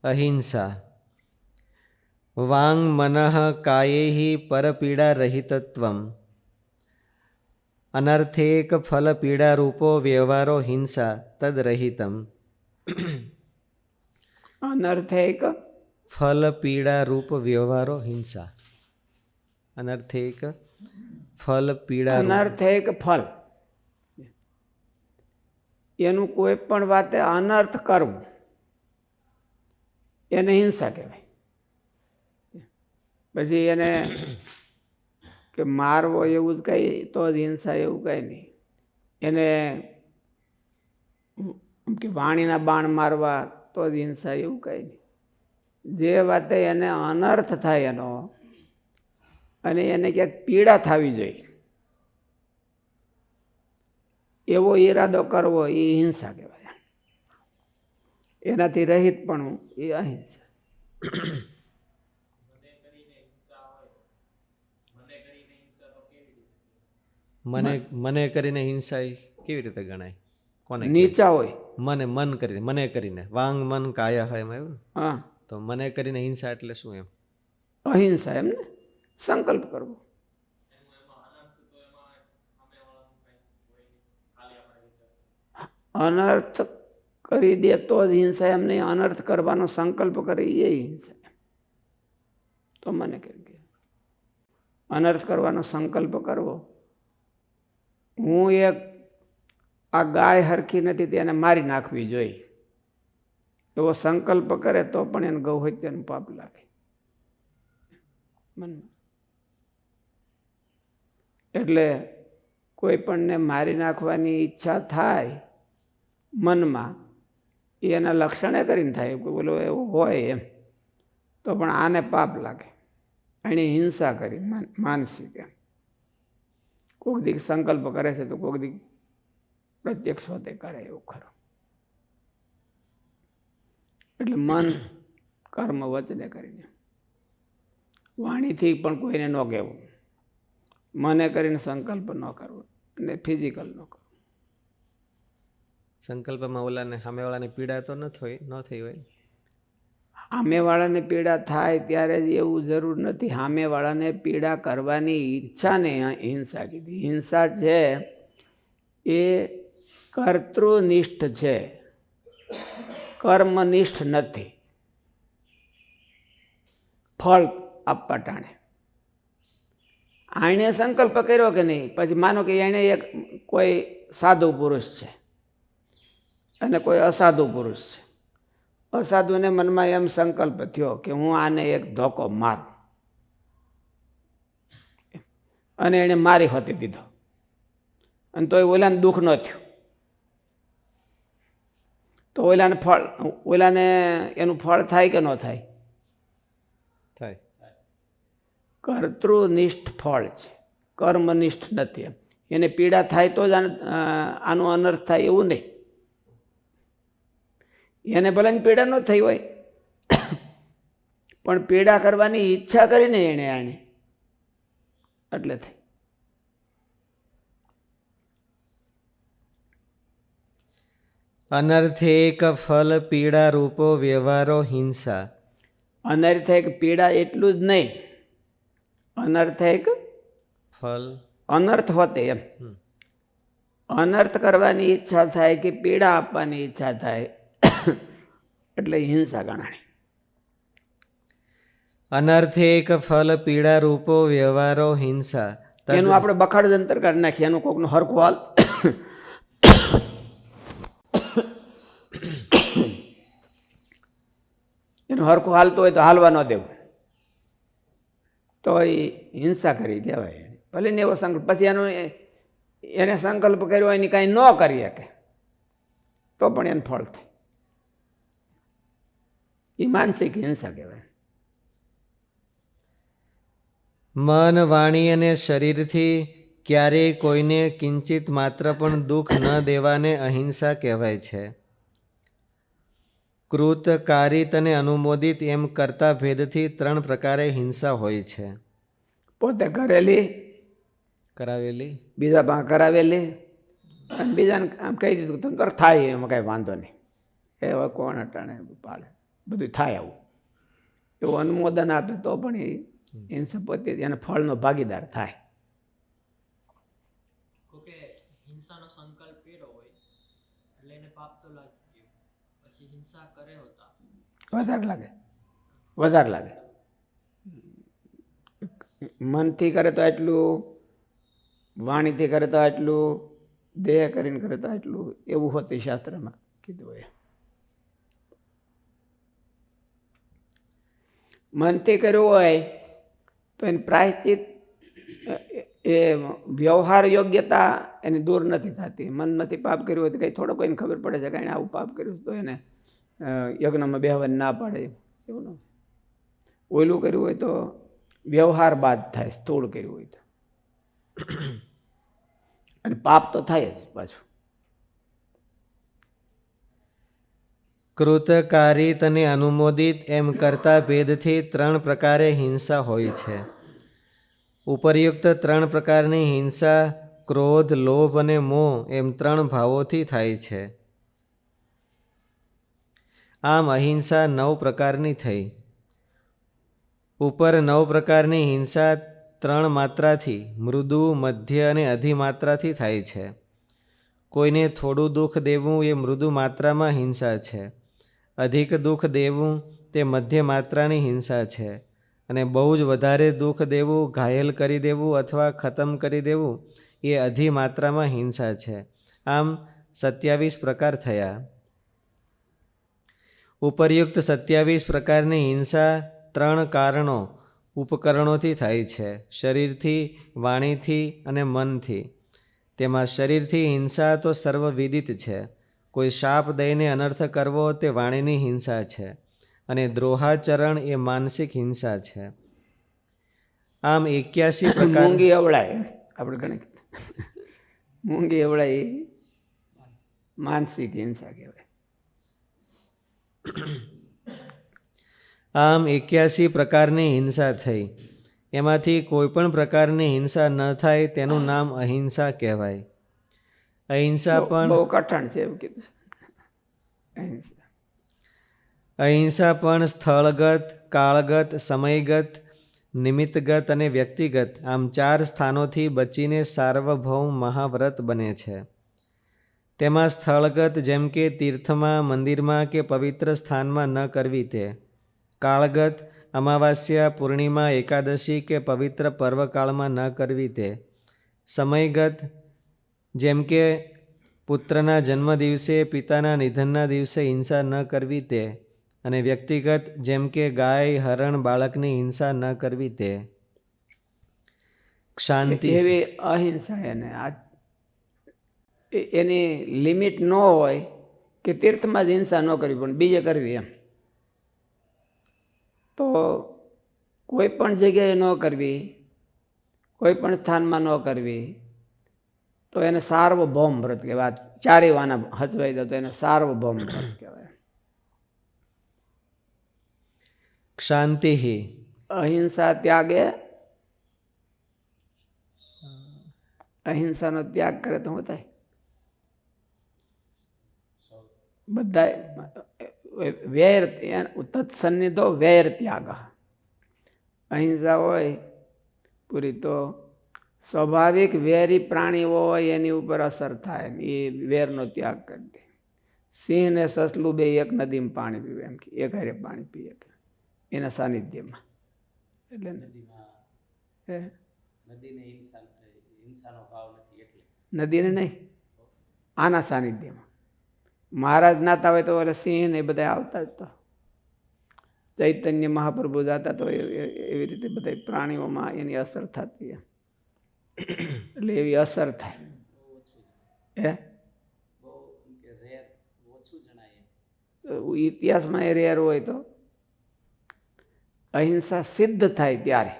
અહિંસા વાંગ મનઃ કાયૈ પરપીડા રહિતત્વમ અનર્થેક ફલ પીડા રૂપો વ્યવહારો હિંસા તદ્રહિતમ. અનર્થેક ફલ પીડા રૂપ વ્યવહારો હિંસા. અનર્થેક ફલ પીડા. અનર્થેક ફલ, એનું કોઈ પણ વાતે અનર્થ કરવું એને હિંસા કહેવાય. પછી એને કે મારવો એવું જ કઈ તો જ હિંસા, એવું કઈ નહીં. એને કે વાણીના બાણ મારવા તો જ હિંસા, એવું કઈ નહીં. જે વાતે એને અનર્થ થાય એનો, અને એને ક્યાંક પીડા થવી જોઈએ એવો ઈરાદો કરવો એ હિંસા કહેવાય. એનાથી રહિત પણ એ અહિંસા. મને કરીને હિંસા કેવી રીતે ગણાય? કોને? નીચા હોય. મન કરીને, મને કરીને. વાંગ મન કાયા હોય એમ આવ્યું ને? હા. તો મને કરીને હિંસા એટલે શું એમ? અહિંસા એમ ને, સંકલ્પ કરવો. અનર્થ કરી દે તો જ હિંસા, એમ નહીં. અનર્થ કરવાનો સંકલ્પ કરે એ હિંસા. તો મને કે અનર્થ કરવાનો સંકલ્પ કરવો. હું એક આ ગાય હરખી નથી તેને મારી નાખવી જોઈએ એવો સંકલ્પ કરે તો પણ એને ગૌ હત્યાનું પાપ લાગે મનમાં. એટલે કોઈ પણને મારી નાખવાની ઈચ્છા થાય મનમાં, એના લક્ષણે કરીને થાય. બોલો એવું હોય એમ તો પણ આને પાપ લાગે. એની હિંસા કરી માનસિક. એમ કોઈક દીક સંકલ્પ કરે છે તો કોઈક દીક પ્રત્યક્ષ હોતે કરે, એવું ખરું. એટલે મન કર્મ વચને કરીને, વાણીથી પણ કોઈને ન કહેવું, મને કરીને સંકલ્પ ન કરવો, અને ફિઝિકલ ન કરવું. સંકલ્પમાં ઓલાને સામેવાળાની પીડા તો ન થઈ હોય. સામેવાળાને પીડા થાય ત્યારે જ એવું જરૂર નથી. સામેવાળાને પીડા કરવાની ઈચ્છાને હિંસા કીધી. હિંસા છે એ કર્તૃનિષ્ઠ છે, કર્મનિષ્ઠ નથી. ફળ આપવા ટાણે આણે સંકલ્પ કર્યો કે નહીં, પછી માનો કે એને એક કોઈ સાધુ પુરુષ છે અને કોઈ અસાધુ પુરુષ છે. અસાધુને મનમાં એમ સંકલ્પ થયો કે હું આને એક ધોકો મારું, અને એને મારી હોતી દીધો, અને તોય ઓલાને દુઃખ ન થયું. તો ઓલાને એનું ફળ થાય કે ન થાય? થાય. કર્તૃનિષ્ઠ ફળ છે, કર્મનિષ્ઠ નથી. એમ એને પીડા થાય તો જ આનો અનર્થ થાય એવું નહીં. એને ભલે પીડા ન થઈ હોય પણ પીડા કરવાની ઈચ્છા કરીને એને એટલે થઈ. અનર્થેક ફલ પીડા રૂપો વ્યવહારો હિંસા. અનર્થેક પીડા એટલું જ નહીં, અનર્થેક ફલ અનર્થ હોતે. એમ અનર્થ કરવાની ઈચ્છા થાય કે પીડા આપવાની ઈચ્છા થાય એટલે હિંસા ગણાણી. અનર્થેક ફલ પીડા રૂપો વ્યવહારો હિંસા. એનું આપણે બખાડ જંતર કાઢી નાખીએ. એનું કોકનું હરખું હાલ એનું હરખું હાલતું હોય તો હાલવા ન દેવું, તો એ હિંસા કરી કહેવાય. ભલે ને એવો સંકલ્પ, પછી એને સંકલ્પ કર્યો એની કાંઈ ન કરી શકે તો પણ એને ફળ થાય. એ માનસિક હિંસા કહેવાય. મન, વાણી અને શરીરથી ક્યારેય કોઈને કિંચિત માત્ર પણ દુઃખ ન દેવાને અહિંસા કહેવાય છે. કૃત, કારિત અને અનુમોદિત એમ કરતા ભેદથી 3 પ્રકારે હિંસા હોય છે. પોતે કરેલી, કરાવેલી, બીજા પાસે કરાવેલી, અને બીજાને આમ કહી દીધું તમે થાય એમાં કાંઈ વાંધો નહીં. એ હવે કોણ અટાણે પાડે? બધું થાય આવું એવું અનુમોદન આપે તો પણ એ હિંસા પોતે એના ફળનો ભાગીદાર થાય. કોકે હિંસાનો સંકલ્પ કર્યો હોય એટલે એને પાપ તો લાગી ગયું, પછી હિંસા કરે હોતા વધારે લાગે. મનથી કરે તો આટલું, વાણીથી કરે તો આટલું, દેહ કરીને કરે તો આટલું, એવું હોતું શાસ્ત્રમાં કીધું હોય. મનથી કર્યું હોય તો એની પ્રાયશ્ચિત એ વ્યવહાર યોગ્યતા એની દૂર નથી થતી. મનમાંથી પાપ કર્યું હોય તો કંઈ થોડો કોઈને ખબર પડે છે કે એને આવું પાપ કર્યું તો એને યજ્ઞમાં બેહવાની ના પાડે એવું ન. ઓયલું કર્યું હોય તો વ્યવહાર બાદ થાય, સ્થૂળ કર્યું હોય તો, અને પાપ તો થાય જ પાછું. કૃતકારિત અને અનુમોદિત એમ કરતા ભેદથી 3 પ્રકારે હિંસા હોય છે. ઉપરયુક્ત 3 પ્રકારની હિંસા ક્રોધ, લોભ અને મોહ એમ 3 ભાવોથી થાય છે. આમ અહિંસા 9 પ્રકારની થઈ. ઉપર 9 પ્રકારની હિંસા 3 માત્રાથી, મૃદુ, મધ્ય અને અધિમાત્રાથી થાય છે. કોઈને થોડું દુઃખ દેવું એ મૃદુ માત્રામાં હિંસા છે. અધિક દુઃખ દેવું તે મધ્ય માત્રાની હિંસા છે. અને બહુ જ વધારે દુઃખ દેવું, ઘાયલ કરી દેવું અથવા ખતમ કરી દેવું એ અધિમાત્રામાં હિંસા છે. આમ 27 પ્રકાર થયા. ઉપરયુક્ત 27 પ્રકારની હિંસા 3 કારણો, ઉપકરણોથી થાય છે: શરીરથી, વાણીથી અને મનથી. તેમાં શરીરથી હિંસા તો સર્વવિદિત છે. કોઈ શાપ દઈને અનર્થ કરવો તે વાણીની હિંસા છે, અને દ્રોહાચરણ એ માનસિક હિંસા છે. આમ 81 પ્રકાર. મૂંગી અવળાય, આપણે ગણિત મૂંગી અવળાય એ માનસિક હિંસા કહેવાય. આમ 81 પ્રકારની હિંસા થઈ. એમાંથી કોઈ પણ પ્રકારની હિંસા ન થાય તેનું નામ અહિંસા કહેવાય. અહિંસા પણ બહુ કઠણ છે એવું કીધું. અહિંસા પણ સ્થળગત, કાળગત, સમયગત, નિમિત્તગત અને વ્યક્તિગત આમ 4 સ્થાનોથી બચીને સાર્વભૌમ મહાવ્રત બને છે. તેમાં સ્થળગત જેમ કે તીર્થમાં, મંદિરમાં કે પવિત્ર સ્થાનમાં ન કરવી તે. કાળગત અમાવાસ્યા, પૂર્ણિમા, એકાદશી કે પવિત્ર પર્વકાળમાં ન કરવી તે. સમયગત જેમ કે પુત્રના જન્મદિવસે, પિતાના નિધનના દિવસે હિંસા ન કરવી તે. અને વ્યક્તિગત જેમ કે ગાય, હરણ, બાળકની હિંસા ન કરવી તે. ક્ષાંતિ એવી અહિંસા એને એની લિમિટ ન હોય કે તીર્થમાં જ હિંસા ન કરવી પણ બીજે કરવી એમ. તો કોઈ પણ જગ્યાએ ન કરવી, કોઈ પણ સ્થાનમાં ન કરવી, તો એને સાર્વભૌમ વ્રત કહેવાય. 4 વાના હચવાઈ દો તો એને સાર્વભૌમ વ્રત કહેવાય. ક્ષાંતિ અહિંસા ત્યાગે, અહિંસાનો ત્યાગ કરે તો શું થાય? બધા વેર તત્સન્નિધો વેર ત્યાગ. અહિંસા હોય પૂરી તો સ્વાભાવિક વેરી પ્રાણીઓ હોય એની ઉપર અસર થાય, એ વેરનો ત્યાગ કરી દે. સિંહ ને સસલું બે એક નદીમાં પાણી પીવે એમ કે એક હારે પાણી પીએ એના સાનિધ્યમાં. એટલે નદીને નહીં, આના સાનિધ્યમાં. મહારાજ નાતા હોય તો ઓલા સિંહ ને બધા આવતા જ. તો ચૈતન્ય મહાપ્રભુ જતા તો એવી રીતે બધા પ્રાણીઓમાં એની અસર થતી. એટલે એવી અસર થાય. ઇતિહાસમાં એ રેર હોય તો અહિંસા સિદ્ધ થાય ત્યારે